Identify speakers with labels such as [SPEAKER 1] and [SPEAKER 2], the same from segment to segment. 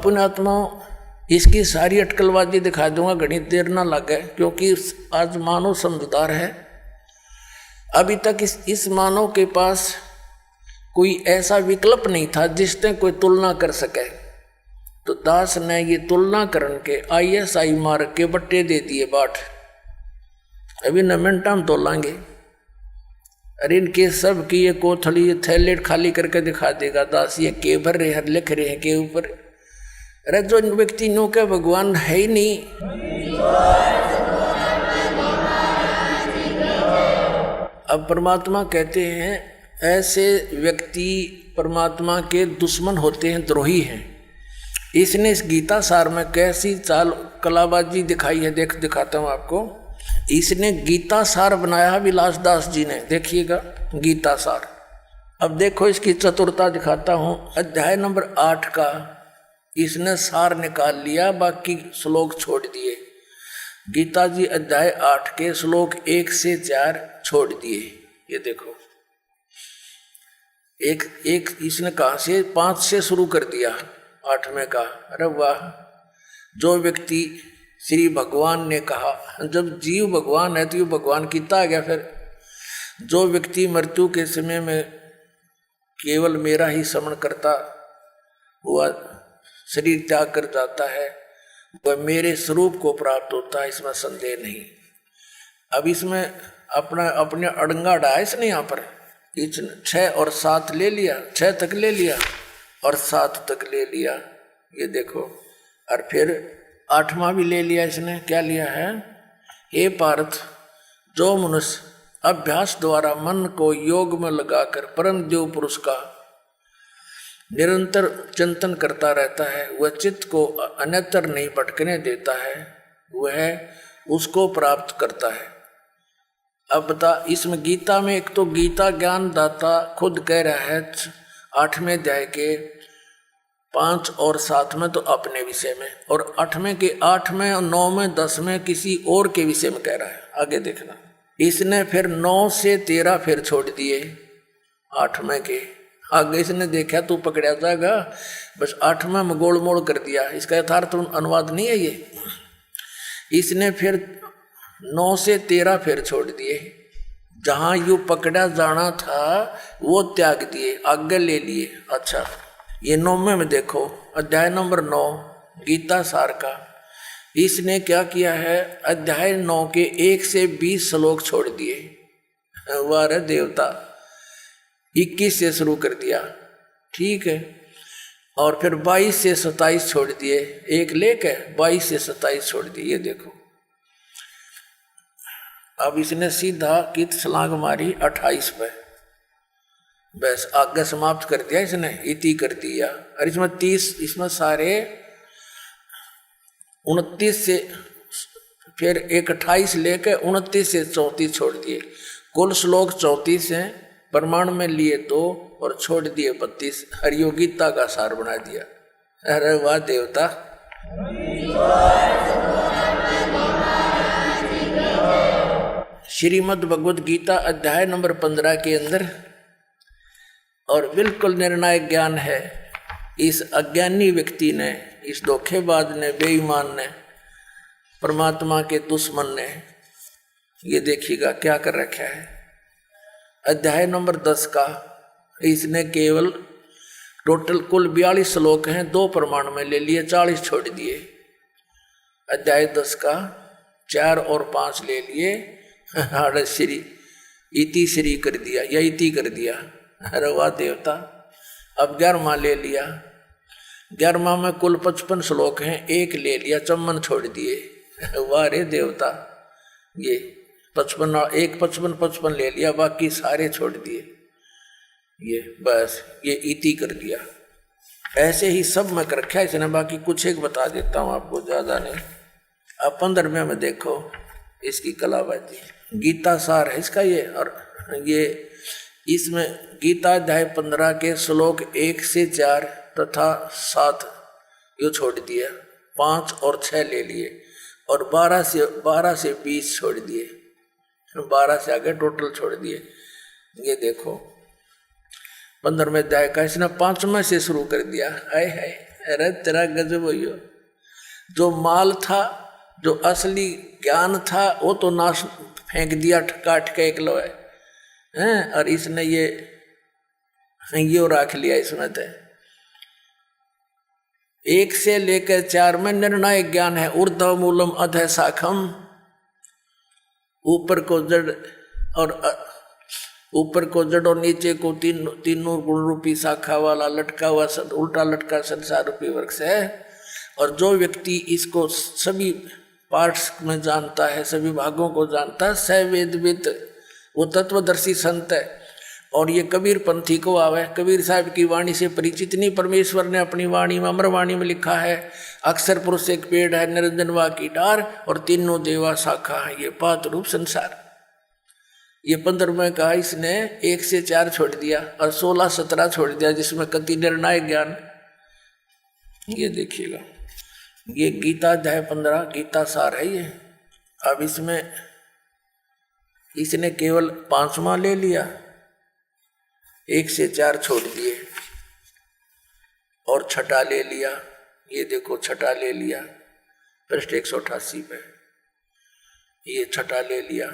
[SPEAKER 1] अपने आत्मा इसकी सारी अटकलबाजी दिखा दूंगा, घनी देर ना लगे, क्योंकि आज मानव समझदार है। अभी तक इस मानव के पास कोई ऐसा विकल्प नहीं था जिसने कोई तुलना कर सके। तो दास ने ये तुलना करन के ISI मार्ग के बट्टे दे दिए बाट। अभी न मिनटा में तोलांगे। अरे इनके सब की ये कोथली ये थैले खाली करके दिखा देगा दास, ये के भर रहे हर लिख रहे हैं के ऊपर। अरे जो व्यक्ति नो के भगवान है ही नहीं, अब परमात्मा कहते हैं ऐसे व्यक्ति परमात्मा के दुश्मन होते हैं, द्रोही हैं। इसने इस गीता सार में कैसी चाल कलाबाजी दिखाई है, दिखाता हूं आपको। इसने गीता सार बनाया विलास दास जी ने, देखिएगा गीता सार। अब देखो इसकी चतुरता दिखाता हूं। अध्याय नंबर 8 का इसने सार निकाल लिया, बाकी श्लोक छोड़ दिए। गीता जी अध्याय 8 के श्लोक 1 से 4 छोड़ दिए। ये देखो एक इसने कहा से 5 से शुरू कर दिया 8वें का। अरे वाह, जो व्यक्ति श्री भगवान ने कहा, जब जीव भगवान है तो ये भगवान कितना आ गया। फिर जो व्यक्ति मृत्यु के समय में केवल मेरा ही स्मरण करता हुआ शरीर त्याग कर जाता है, वह मेरे स्वरूप को प्राप्त होता है, इसमें संदेह नहीं। अब इसमें अपने अड़ंगा डाया इसने यहाँ पर 6 और 7 ले लिया, 6 तक ले लिया और 7 तक ले लिया। ये देखो, और फिर 8वां भी ले लिया इसने। क्या लिया है? हे पार्थ, जो मनुष्य अभ्यास द्वारा मन को योग में लगाकर परम देव पुरुष का निरंतर चिंतन करता रहता है, वह चित्त को अन्यत्र नहीं भटकने देता है, वह उसको प्राप्त करता है। अब बता, इसमें गीता में एक तो गीता ज्ञान दाता खुद कह रहा है 8वें अध्याय के 5 और 7 में तो अपने विषय में, और 8वें के 8 में और 9 में 10 में किसी और के विषय में कह रहा है। आगे देखना, इसने फिर 9 से 13 फिर छोड़ दिए 8वें के। आगे इसने देखा तू पकड़ा जाएगा, बस 8वें में गोल मोड़ कर दिया। इसका यथार्थ अनुवाद नहीं है ये। इसने फिर 9 से 13 फिर छोड़ दिए। जहां यू पकड़ा जाना था वो त्याग दिए, आगे ले लिए। अच्छा, ये 9वें में देखो, अध्याय नंबर 9 गीता सार का। इसने क्या किया है? अध्याय 9 के 1 से 20 श्लोक छोड़ दिए। वाह देवता, 21 से शुरू कर दिया, ठीक है। और फिर 22 से 27 छोड़ दिए, एक लेके 22 से 27 छोड़ दिए। ये देखो, अब इसने सीधा कित छलांग मारी 28 पे, बस आगे समाप्त कर दिया इसने, इति कर दिया। और इसमें 30, इसमें सारे 29 से फिर एक 28 लेके 29 से 34 छोड़ दिए। कुल श्लोक 34 हैं, प्रमाण में लिए 2 और छोड़ दिए 32। हरियो गीता का सार बना दिया। अरे वाह देवता, श्रीमद् भगवद गीता अध्याय नंबर 15 के अंदर, और बिल्कुल निर्णायक ज्ञान है। इस अज्ञानी व्यक्ति ने, इस धोखेबाज ने, बेईमान ने, परमात्मा के दुश्मन ने, ये देखिएगा क्या कर रखा है। अध्याय नंबर 10 का इसने केवल टोटल कुल 42 श्लोक हैं, 2 प्रमाण में ले लिए, 40 छोड़ दिए। अध्याय 10 का 4 और 5 ले लिए, श्री इति श्री कर दिया या इति कर दिया। अरे वाह देवता, अब 11वां ले लिया। 11वां में कुल 55 श्लोक हैं, 1 ले लिया, चम्मन छोड़ दिए। वाह रे देवता, ये 55 ले लिया, बाकी सारे छोड़ दिए। ये बस ये इति कर दिया। ऐसे ही सब में कर रखा है इसने। बाकी कुछ एक बता देता हूँ आपको, ज्यादा नहीं। अब 15वें में देखो इसकी कलाबाजी। गीता सार है इसका ये, और ये इसमें गीता अध्याय 15 के श्लोक 1 से 4 तथा 7 यो छोड़ दिया, 5 और 6 ले लिए, और 12 से 20 छोड़ दिए, 12 से आगे टोटल छोड़ दिए। ये देखो 15वें अध्याय का इसने 5वें से शुरू कर दिया। हाय हाय, अरे तेरा गजब हो। जो माल था, जो असली ज्ञान था, वो तो नाश फेंक दिया काट के एक लोहे हैं, और इसने ये रख लिया इसमें। तो 1 से लेकर 4 में निर्णायक ज्ञान है। ऊर्ध्व मूलम अधः शाखम, ऊपर को जड़ और नीचे को तीनों गुण रूपी शाखा वाला लटका हुआ उल्टा लटका संसार रूपी वृक्ष है। और जो व्यक्ति इसको सभी पार्ट्स में जानता है, सभी भागों को जानता है, स वेदविद, वो तत्वदर्शी संत है। और ये कबीर पंथी को आवे, कबीर साहब की वाणी से परिचित नहीं। परमेश्वर ने अपनी वाणी में, अमरवाणी में लिखा है, अक्षर पुरुष एक पेड़ है, निरंजन वा की डार, और तीनों देवा शाखा है, ये पात रूप संसार। ये 15 में कहा इसने, 1 से 4 छोड़ दिया और 16-17 छोड़ दिया, जिसमें कति निर्णायक ज्ञान। ये देखिएगा, ये गीता अध्याय 15 गीता सार है ये। अब इसमें इसने केवल 5वां ले लिया, 1 से 4 छोड़ दिए, और छठा ले लिया। ये देखो छठा ले लिया, पृष्ठ 188 पे ये छठा ले लिया।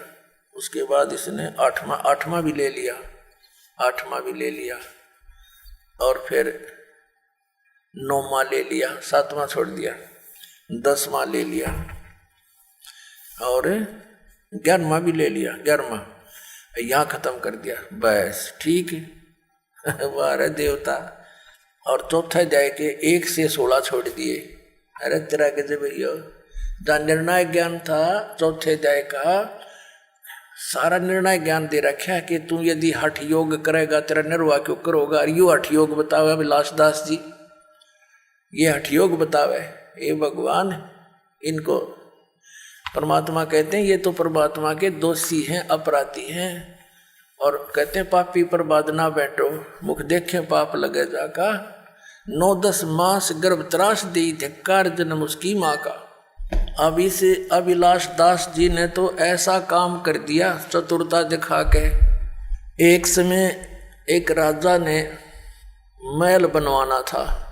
[SPEAKER 1] उसके बाद इसने 8वां भी ले लिया, 8वां भी ले लिया, और फिर 9वां ले लिया, 7वां छोड़ दिया, 10वां ले लिया, और 11वां भी ले लिया, 11वां यहाँ खत्म कर दिया। बस ठीक है। वाह रे देवता। और चौथा अध्याय के 1 से 16 छोड़ दिए। अरे तेरा गजब भैया, जहाँ निर्णायक ज्ञान था चौथे अध्याय का, सारा निर्णय ज्ञान दे रखा है कि तू यदि हठ योग करेगा तेरा निर्वाह क्यों करोगा। यो हठ योग बतावे अभिलाष दास जी, ये हठ योग बतावे। ये भगवान, इनको परमात्मा कहते हैं, ये तो परमात्मा के दोषी हैं, अपराधी हैं। और कहते हैं पापी पर बाद ना बैठो, मुख देखे पाप लगे जाका। 9-10 मास गर्भ त्रास दी, धिक्कार जन्म उसकी माँ का। अब इस अभिलाष दास जी ने तो ऐसा काम कर दिया चतुरता दिखा के। एक समय एक राजा ने महल बनवाना था,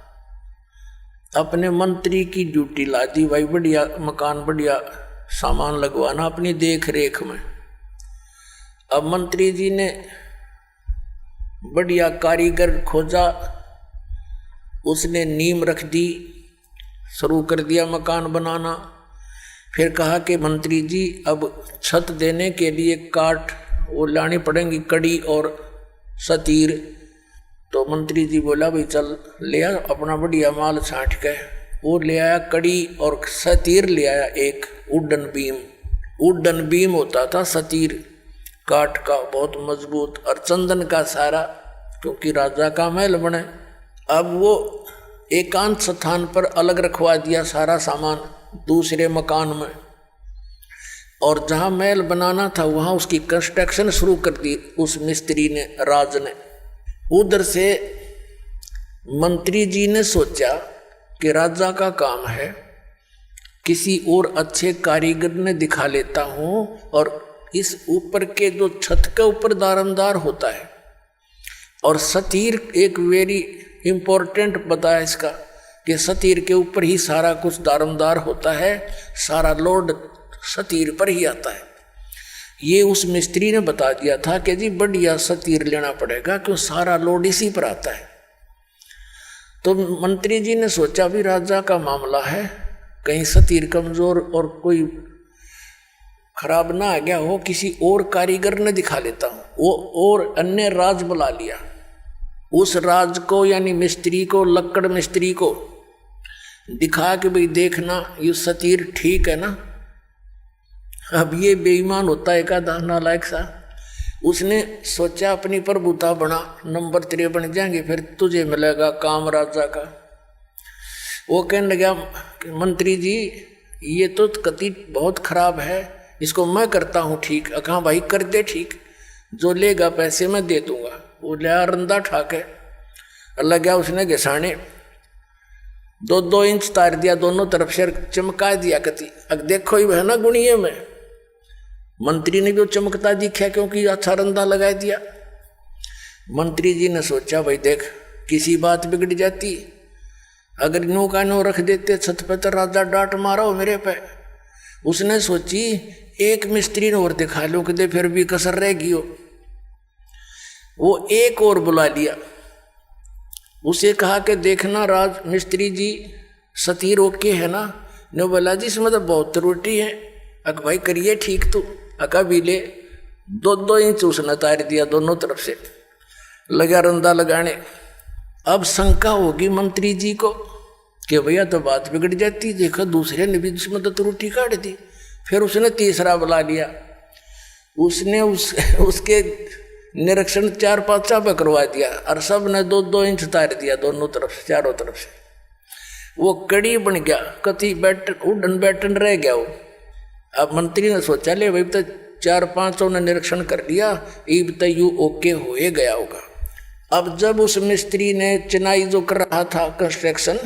[SPEAKER 1] अपने मंत्री की ड्यूटी ला दी, भाई बढ़िया मकान, बढ़िया सामान लगवाना अपनी देख रेख में। अब मंत्री जी ने बढ़िया कारीगर खोजा, उसने नींव रख दी, शुरू कर दिया मकान बनाना। फिर कहा कि मंत्री जी अब छत देने के लिए काठ वो लानी पड़ेंगी, कड़ी और सतीर। तो मंत्री जी बोला भाई चल ले आ अपना बढ़िया माल छांट के। वो ले आया कड़ी और सतीर ले आया, एक वुडन बीम होता था सतीर, काठ का बहुत मजबूत, और चंदन का सारा, क्योंकि राजा का महल बने। अब वो एकांत स्थान पर अलग रखवा दिया सारा सामान दूसरे मकान में, और जहां महल बनाना था वहां उसकी कंस्ट्रक्शन शुरू कर दी उस मिस्त्री ने, राज ने। उधर से मंत्री जी ने सोचा कि राजा का काम है, किसी और अच्छे कारीगर ने दिखा लेता हूं। और इस ऊपर के जो छत के ऊपर दारमदार होता है, और सतीर एक वेरी इंपॉर्टेंट बताया इसका कि सतीर के ऊपर ही सारा कुछ दारमदार होता है, सारा लोड सतीर पर ही आता है। ये उस मिस्त्री ने बता दिया था कि जी बढ़िया सतीर लेना पड़ेगा, क्यों सारा लोड इसी पर आता है। तो मंत्री जी ने सोचा भी राजा का मामला है, कहीं सतीर कमजोर और कोई खराब ना आ गया हो, किसी और कारीगर ने दिखा लेता हूं। वो और अन्य राज बुला लिया, उस राज को यानी मिस्त्री को, लक्कड़ मिस्त्री को दिखा कि भाई देखना ये सतीर ठीक है ना। अब ये बेईमान होता है का नालायक सा, उसने सोचा अपनी प्रभुता बना, नंबर 3 बन जाएंगे फिर तुझे मिलेगा काम राजा का। वो कहने लगा मंत्री जी ये तो कति बहुत खराब है, इसको मैं करता हूँ ठीक। कहा भाई कर दे ठीक, जो लेगा पैसे मैं दे दूंगा। वो लिया रंदा ठाके, लग गया उसने घिसाने, 2-2 इंच तार दिया दोनों तरफ से, चमका दिया कति। अब देखो ही है ना गुणिये में, मंत्री ने भी चमकता दिखा क्योंकि अच्छा रंदा लगा दिया। मंत्री जी ने सोचा भाई देख किसी बात बिगड़ जाती अगर नो का नो रख देते छत पे तो राजा डांट मारा हो मेरे पे। उसने सोची एक मिस्त्री ने और दिखा लो कि फिर भी कसर रहेगी हो। वो एक और बुला लिया, उसे कहा कि देखना राज मिस्त्री जी सतीर ओके है ना। ने बोला जी इसमें तो बहुत त्रुटि है। अक भाई करिए ठीक तो अका भी ले 2-2 इंच उसने तार दिया दोनों तरफ से, लगा रंदा लगाने। अब शंका होगी मंत्री जी को कि भैया तो बात बिगड़ जाती, देखा दूसरे ने भी इसमें तो त्रुटि काट दी। फिर उसने तीसरा बुला लिया, उसने उसके निरीक्षण 4-5 पे करवा दिया और सब ने 2-2 इंच तार दिया दोनों तरफ से, चारों तरफ से। वो कड़ी बन गया, कति उड़न बैठन रह गया वो। अब मंत्री ने सोचा ले भाई तो 4-5 ने निरीक्षण कर लिया, अब तो यू ओके हो गया होगा। अब जब उस मिस्त्री ने चिनाई जो कर रहा था कंस्ट्रक्शन,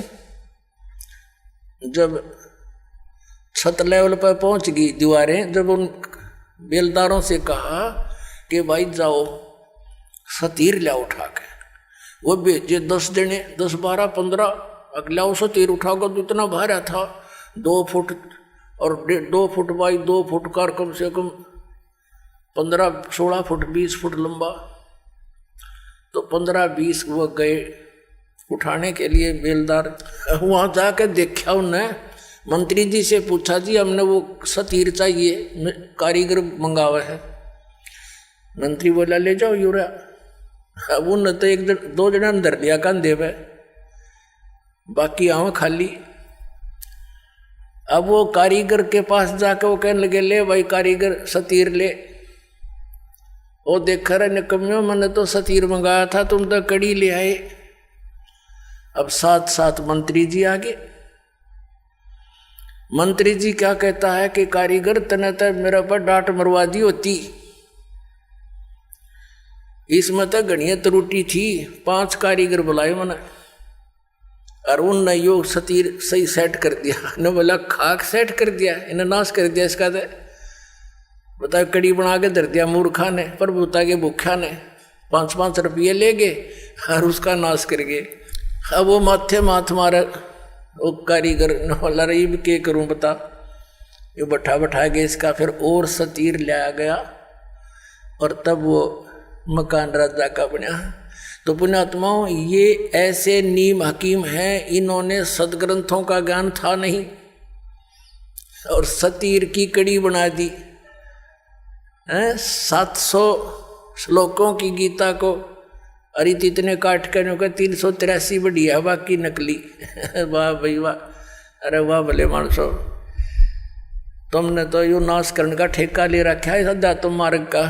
[SPEAKER 1] जब छत लेवल पर पहुंच गई दीवारें, जब उन बेलदारों से कहा कि भाई जाओ सतीर ला उठा के, वो भेजे 10 जने 10, 12, 15 अगला वो सतीर उठाओगे तो इतना भारा था 2 फुट और 2 फुट बाई 2 फुट का, कम से कम 15-16 फुट 20 फुट लंबा। तो 15-20 वो गए उठाने के लिए बेलदार। वहाँ जाकर देखा उन्होंने, मंत्री जी से पूछा जी हमने वो सतीर चाहिए, कारीगर मंगावा है। मंत्री बोला ले जाओ यूरा। अब उन तो 1-2 जना अंदर लिया कंधे पे, बाकी आँव खाली। अब वो कारीगर के पास जाकर वो कहने लगे ले भाई कारीगर सतीर ले। वो देख रहे निकम्यो मैंने तो सतीर मंगाया था, तुम तो कड़ी ले आए। अब साथ मंत्री जी आगे। मंत्री जी क्या कहता है कि कारीगर तने तो मेरा पर डांट मरवा दी होती, इसमें तो घनी त्रुटि थी। 5 कारीगर बुलाए मैंने और उनने यो सतीर सही सेट कर दिया। ने बोला खाक सेट कर दिया, इन्हें नाश कर दिया इसका। तो बता कड़ी बना के धर दिया मूर्खा ने, प्रभुता के भूखा ने। 5-5 रुपये ले गए और उसका नाश कर गए। अब वो माथे माथ मारे वो कारीगर वाला रही भी क्या करूं बता। ये बैठा गया इसका, फिर और सतीर लाया गया और तब वो मकान राजा का बना। तो पुण्यात्माओं ये ऐसे नीम हकीम हैं, इन्होंने सदग्रंथों का ज्ञान था नहीं और सतीर की कड़ी बना दी। 700 श्लोकों की गीता को अरे इतने काट कर 383 बढ़िया, बाकी नकली। वाह भाई वाह, अरे वाह भले मानसो, तुमने तो यू नाश करने का ठेका ले रखा है सदा तुम मार्ग का।